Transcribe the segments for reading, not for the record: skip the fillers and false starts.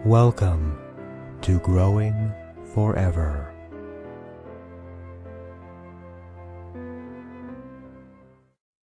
Welcome to Growing Forever.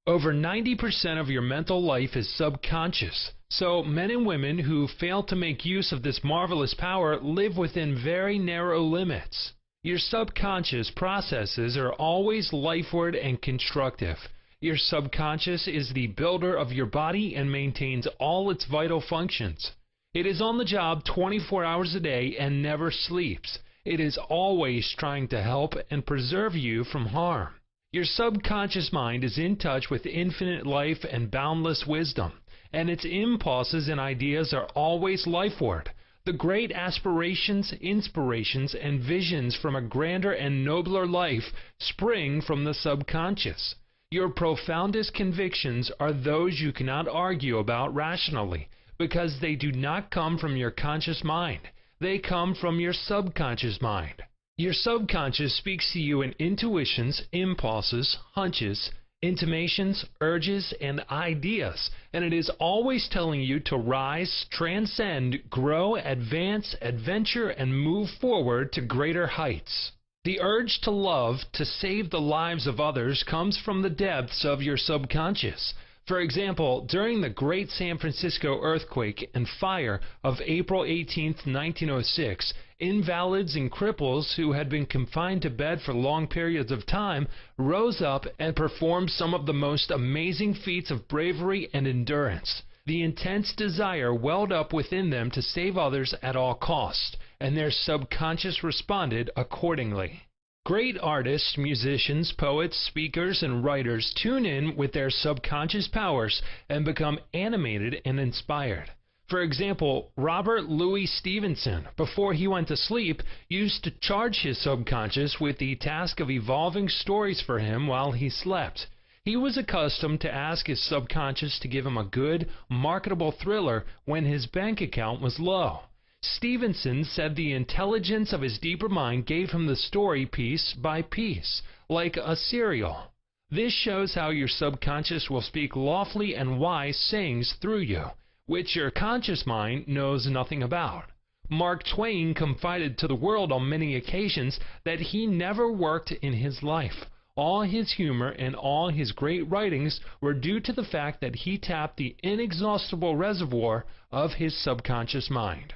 Over 90% of your mental life is subconscious, so men and women who fail to make use of this marvelous power live within very narrow limits. Your subconscious processes are always lifeward and constructive. Your subconscious is the builder of your body and maintains all its vital functions. It is on the job 24 hours a day and never sleeps. It is always trying to help and preserve you from harm. Your subconscious mind is in touch with infinite life and boundless wisdom, and its impulses and ideas are always lifeward. The great aspirations, inspirations, and visions from a grander and nobler life spring from the subconscious. Your profoundest convictions are those you cannot argue about rationally, because they do not come from your conscious mind. They come from your subconscious mind. Your subconscious speaks to you in intuitions, impulses, hunches, intimations, urges, and ideas, and it is always telling you to rise, transcend, grow, advance, adventure, and move forward to greater heights. The urge to love, to save the lives of others, comes from the depths of your subconscious. For example, during the Great San Francisco earthquake and fire of April 18, 1906, invalids and cripples who had been confined to bed for long periods of time rose up and performed some of the most amazing feats of bravery and endurance. The intense desire welled up within them to save others at all costs, and their subconscious responded accordingly. Great artists, musicians, poets, speakers, and writers tune in with their subconscious powers and become animated and inspired. For example, Robert Louis Stevenson, before he went to sleep, used to charge his subconscious with the task of evolving stories for him while he slept. He was accustomed to ask his subconscious to give him a good, marketable thriller when his bank account was low. Stevenson said the intelligence of his deeper mind gave him the story piece by piece, like a serial. This shows how your subconscious will speak lofty and wise sayings through you, which your conscious mind knows nothing about. Mark Twain confided to the world on many occasions that he never worked in his life. All his humor and all his great writings were due to the fact that he tapped the inexhaustible reservoir of his subconscious mind.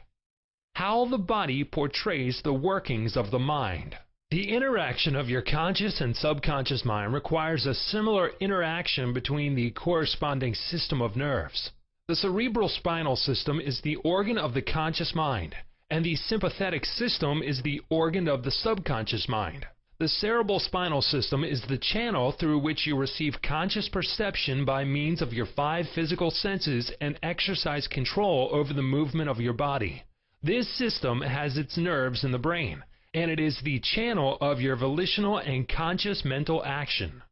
How the body portrays the workings of the mind. The interaction of your conscious and subconscious mind requires a similar interaction between the corresponding system of nerves. The cerebral spinal system is the organ of the conscious mind, and the sympathetic system is the organ of the subconscious mind. The cerebral spinal system is the channel through which you receive conscious perception by means of your 5 physical senses and exercise control over the movement of your body. This system has its nerves in the brain, and it is the channel of your volitional and conscious mental action.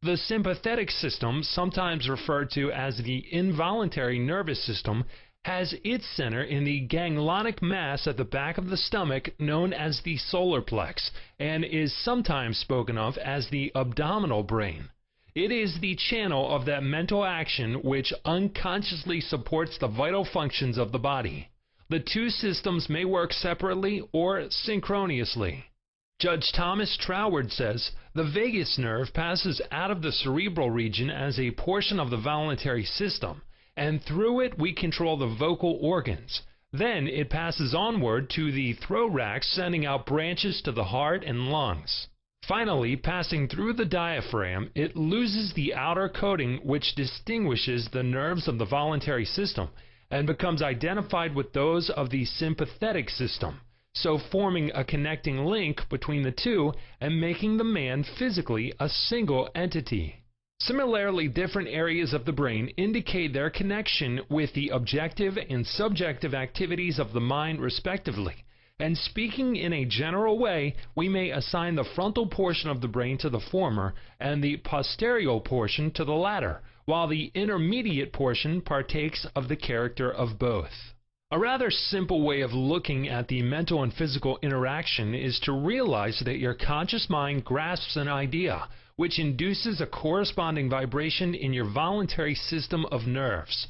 The sympathetic system, sometimes referred to as the involuntary nervous system, has its center in the ganglionic mass at the back of the stomach known as the solar plex, and is sometimes spoken of as the abdominal brain. It is the channel of that mental action which unconsciously supports the vital functions of the body. The two systems may work separately or synchronously. Judge Thomas Troward says, the vagus nerve passes out of the cerebral region as a portion of the voluntary system, and through it we control the vocal organs. Then it passes onward to the thorax, sending out branches to the heart and lungs. Finally, passing through the diaphragm, it loses the outer coating which distinguishes the nerves of the voluntary system, and becomes identified with those of the sympathetic system, so forming a connecting link between the two and making the man physically a single entity. Similarly, different areas of the brain indicate their connection with the objective and subjective activities of the mind respectively, and speaking in a general way, we may assign the frontal portion of the brain to the former and the posterior portion to the latter, while the intermediate portion partakes of the character of both. A rather simple way of looking at the mental and physical interaction is to realize that your conscious mind grasps an idea, which induces a corresponding vibration in your voluntary system of nerves.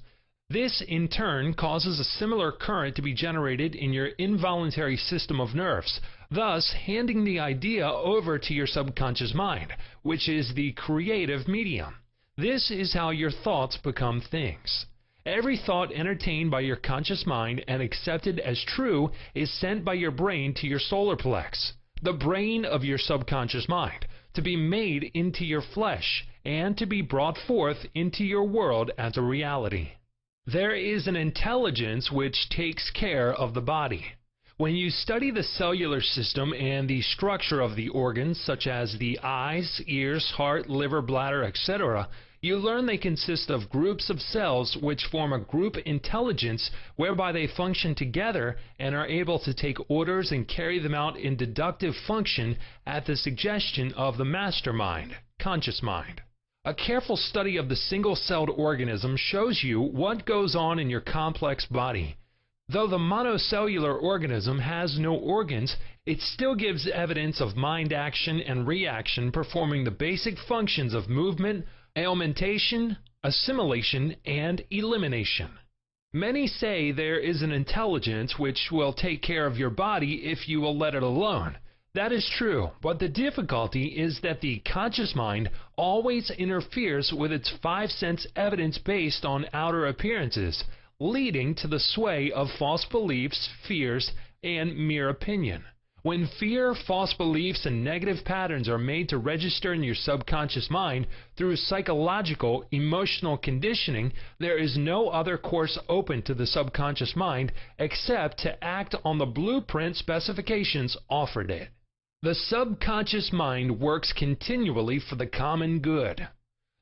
This, in turn, causes a similar current to be generated in your involuntary system of nerves, thus handing the idea over to your subconscious mind, which is the creative medium. This is how your thoughts become things. Every thought entertained by your conscious mind and accepted as true is sent by your brain to your solar plex, the brain of your subconscious mind, to be made into your flesh and to be brought forth into your world as a reality. There is an intelligence which takes care of the body. When you study the cellular system and the structure of the organs such as the eyes, ears, heart, liver, bladder, etc., you learn they consist of groups of cells which form a group intelligence whereby they function together and are able to take orders and carry them out in deductive function at the suggestion of the mastermind, conscious mind. A careful study of the single-celled organism shows you what goes on in your complex body. Though the monocellular organism has no organs, it still gives evidence of mind action and reaction performing the basic functions of movement, alimentation, assimilation, and elimination. Many say there is an intelligence which will take care of your body if you will let it alone. That is true, but the difficulty is that the conscious mind always interferes with its five sense evidence based on outer appearances, leading to the sway of false beliefs, fears, and mere opinion. When fear, false beliefs, and negative patterns are made to register in your subconscious mind through psychological, emotional conditioning, there is no other course open to the subconscious mind except to act on the blueprint specifications offered it. The subconscious mind works continually for the common good.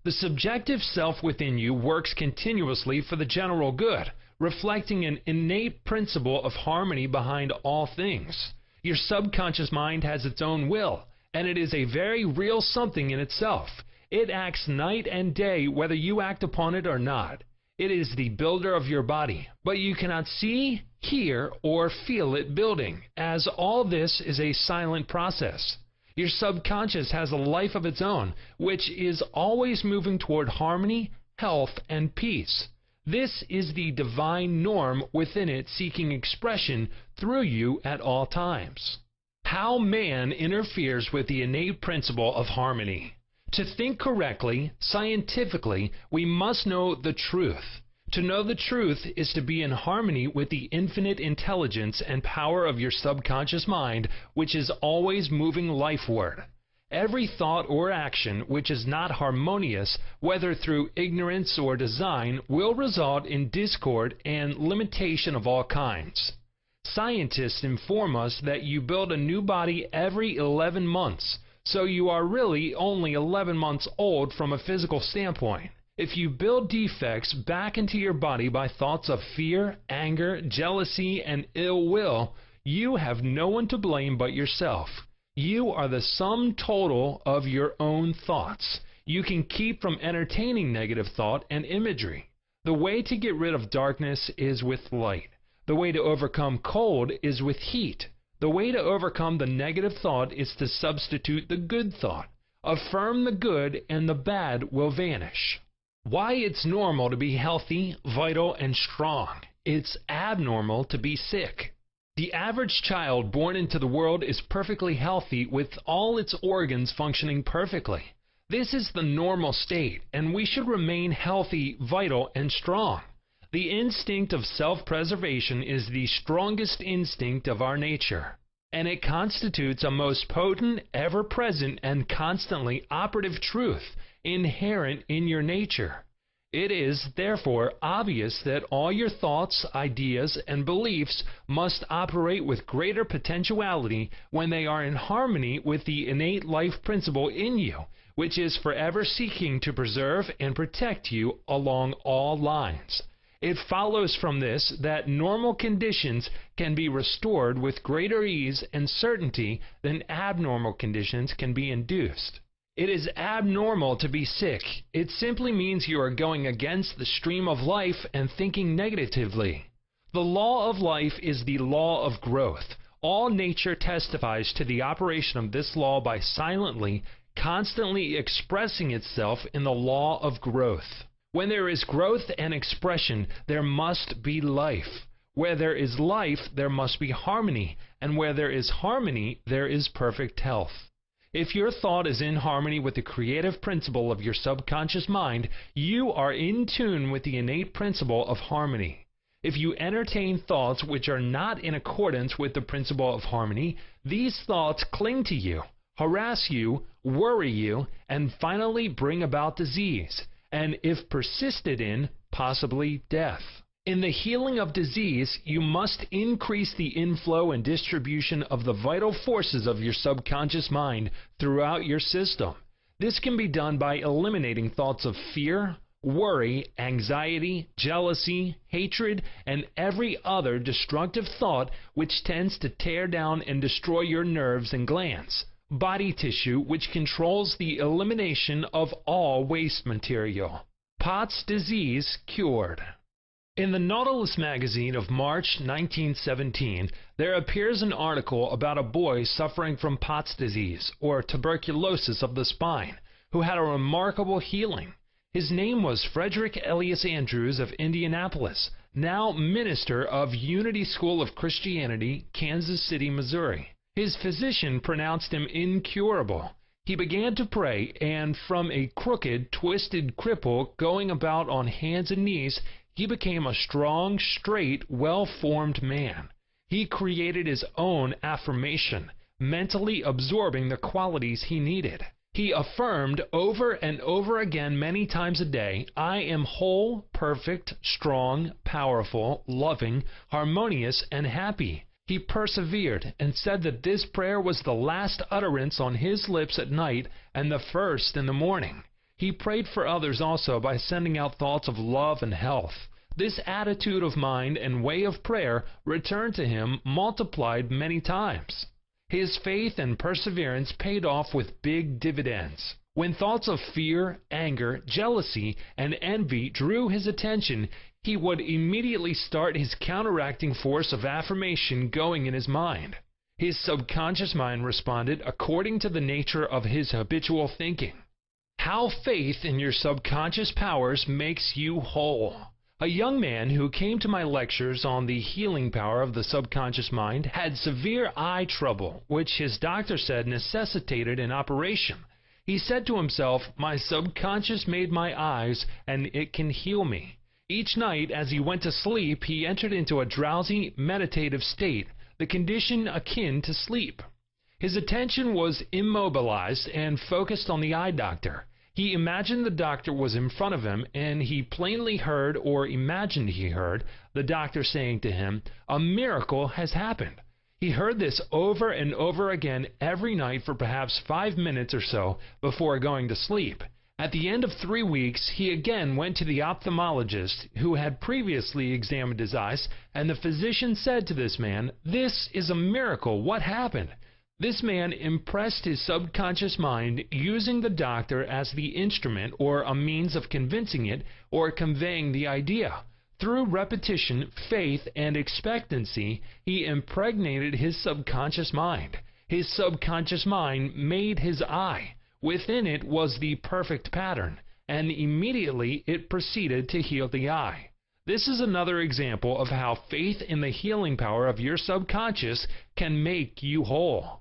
The subjective self within you works continuously for the general good, reflecting an innate principle of harmony behind all things. Your subconscious mind has its own will, and it is a very real something in itself. It acts night and day whether you act upon it or not. It is the builder of your body, but you cannot see, hear, or feel it building, as all this is a silent process. Your subconscious has a life of its own, which is always moving toward harmony, health, and peace. This is the divine norm within it seeking expression through you at all times. How man interferes with the innate principle of harmony. To think correctly, scientifically, we must know the truth. To know the truth is to be in harmony with the infinite intelligence and power of your subconscious mind, which is always moving lifeward. Every thought or action which is not harmonious, whether through ignorance or design, will result in discord and limitation of all kinds. Scientists inform us that you build a new body every 11 months, so you are really only 11 months old from a physical standpoint. If you build defects back into your body by thoughts of fear, anger, jealousy, and ill will, you have no one to blame but yourself. You are the sum total of your own thoughts. You can keep from entertaining negative thought and imagery. The way to get rid of darkness is with light. The way to overcome cold is with heat. The way to overcome the negative thought is to substitute the good thought. Affirm the good and the bad will vanish. Why it's normal to be healthy, vital, and strong. It's abnormal to be sick. The average child born into the world is perfectly healthy with all its organs functioning perfectly. This is the normal state, and we should remain healthy, vital, and strong. The instinct of self-preservation is the strongest instinct of our nature, and it constitutes a most potent, ever-present, and constantly operative truth inherent in your nature. It is, therefore, obvious that all your thoughts, ideas, and beliefs must operate with greater potentiality when they are in harmony with the innate life principle in you, which is forever seeking to preserve and protect you along all lines. It follows from this that normal conditions can be restored with greater ease and certainty than abnormal conditions can be induced. It is abnormal to be sick. It simply means you are going against the stream of life and thinking negatively. The law of life is the law of growth. All nature testifies to the operation of this law by silently, constantly expressing itself in the law of growth. When there is growth and expression, there must be life. Where there is life, there must be harmony, and where there is harmony, there is perfect health. If your thought is in harmony with the creative principle of your subconscious mind, you are in tune with the innate principle of harmony. If you entertain thoughts which are not in accordance with the principle of harmony, these thoughts cling to you, harass you, worry you, and finally bring about disease, and if persisted in, possibly death. In the healing of disease, you must increase the inflow and distribution of the vital forces of your subconscious mind throughout your system. This can be done by eliminating thoughts of fear, worry, anxiety, jealousy, hatred, and every other destructive thought which tends to tear down and destroy your nerves and glands, body tissue which controls the elimination of all waste material. Pott's disease cured. In the Nautilus magazine of March 1917, there appears an article about a boy suffering from Pott's disease, or tuberculosis of the spine, who had a remarkable healing. His name was Frederick Elias Andrews of Indianapolis, now minister of Unity School of Christianity, Kansas City, Missouri. His physician pronounced him incurable. He began to pray, and from a crooked, twisted cripple going about on hands and knees, he became a strong, straight, well-formed man. He created his own affirmation, mentally absorbing the qualities he needed. He affirmed over and over again many times a day, "I am whole, perfect, strong, powerful, loving, harmonious, and happy." He persevered and said that this prayer was the last utterance on his lips at night and the first in the morning. He prayed for others also by sending out thoughts of love and health. This attitude of mind and way of prayer returned to him multiplied many times. His faith and perseverance paid off with big dividends. When thoughts of fear, anger, jealousy, and envy drew his attention, he would immediately start his counteracting force of affirmation going in his mind. His subconscious mind responded according to the nature of his habitual thinking. How faith in your subconscious powers makes you whole. A young man who came to my lectures on the healing power of the subconscious mind had severe eye trouble, which his doctor said necessitated an operation. He said to himself, "My subconscious made my eyes, and it can heal me." Each night as he went to sleep, he entered into a drowsy, meditative state, the condition akin to sleep. His attention was immobilized and focused on the eye doctor. He imagined the doctor was in front of him, and he plainly heard, or imagined he heard, the doctor saying to him, "A miracle has happened." He heard this over and over again every night for perhaps 5 minutes or so before going to sleep. At the end of 3 weeks, he again went to the ophthalmologist who had previously examined his eyes, and the physician said to this man, "This is a miracle. What happened?" This man impressed his subconscious mind using the doctor as the instrument or a means of convincing it or conveying the idea. Through repetition, faith, and expectancy, he impregnated his subconscious mind. His subconscious mind made his eye. Within it was the perfect pattern, and immediately it proceeded to heal the eye. This is another example of how faith in the healing power of your subconscious can make you whole.